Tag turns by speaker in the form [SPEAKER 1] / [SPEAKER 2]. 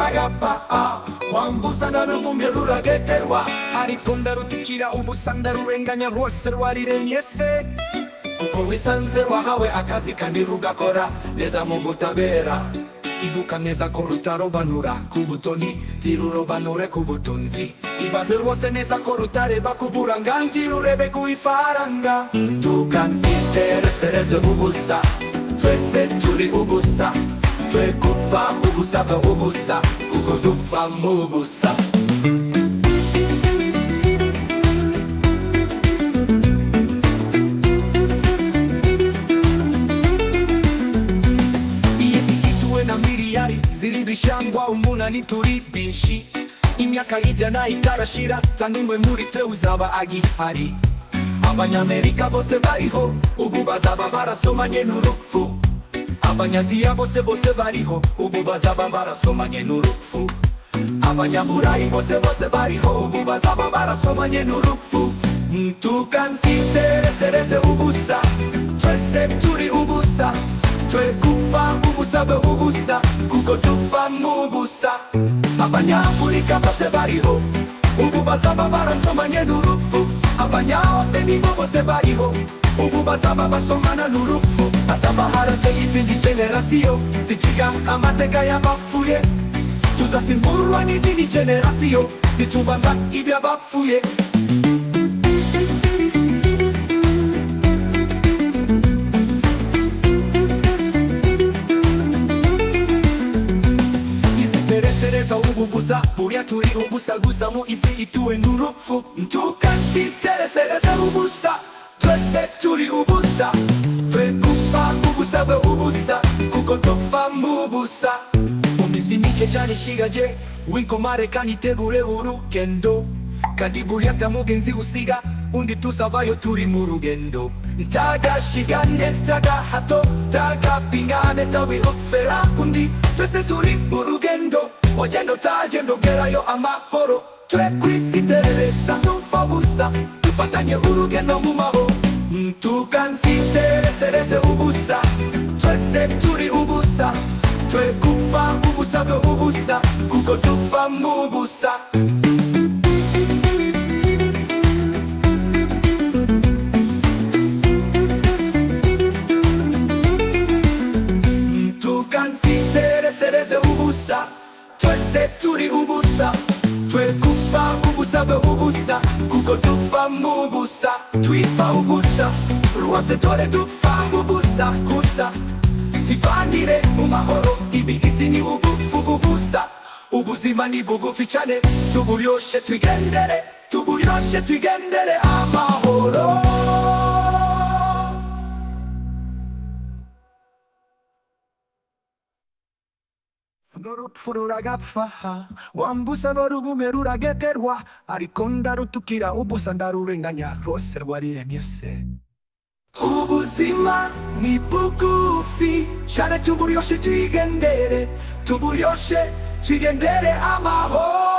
[SPEAKER 1] ruragapfa wambuza naruvume rurageterwa ariko ndarutikira ubusa ndarurenganya rwose rwariremye se kuko wisanze wahawe akazi kandi rugakora neza mu butabera ibuka neza ko rutarobanura ku butoni tirurobanure ku butunzi ibaze rwose neza ko rutareba kubura nganti rurebe ku ifaranga tukansiteresereze ubusa twese turi ubusa twe gupfa ubusa bwa ubusa kuko dupfa mu busa ziribishangwa umunani turi binshi imyaka ijana itarashira tanumwe muri twe uzaba agihari abanyamerika bose bariho ubu bazaba barasomanye n'urupfu abanyaziya bose bariho ubu bazaba barasomanye n'urupfu abanyaburayi bose bariho ubu bazaba barasomanye n'urupfu tukansiteresereze ubusa twese turi ubusa twe gupfa ubusa bwe ubusa kuko dupfa mu busa abanyafurika bose bariho ubu bazaba barasomanye n'urupfu abanyahose nibo bose bariho ubu bazaba basomana n'urupfu hazaba harateye izindi generasiyo zikiga amateka y'abapfuye tuzasimburwa n'izindi generasiyo zitubamba iby'abapfuye ubusa buriya turi ubusa gusa mu isi ituwe n'urupfu tukansiteresereze ubusa twese turi ubusa twe gupfa ubusa bwe ubusa kuko dupfa mu busa mu minsi mike cyane ishigaje winkomare kanitegure urugendo kandi buriya ta mugenzi usiga undi tuzavayo turi mu rugendo ntagashigane ntagahato ntagapingane tawihofera undi twese turi mu rugendo ogendo tagendo gerayo amahoro twe kwisiterereza dupfa busa dufatanye urugendo mu mahoro tukansiteresereze ubusa twese turi ubusa twe gupfa ubusa bwe ubusa kuko dupfa mu busa tukansiteresereze ubusa twese turi ubusa twe gupfa ubusa bwe ubusa kuko dupfa mu busa twifa ubusa rwose dore dupfa ubusa gusa zivanire mu mahoro ibi isi ni ubupfu ubusa ubuzima ni bugufi cyane tuburyoshe twigendere amahoro n'urupfu ruragapfa wambuza n'urugume rurageterwa ariko ndarutukira ubusa ndarurenganya rwose rwariremye se ubuzima ni bugufi cyane tuburyoshe twigendere amahoro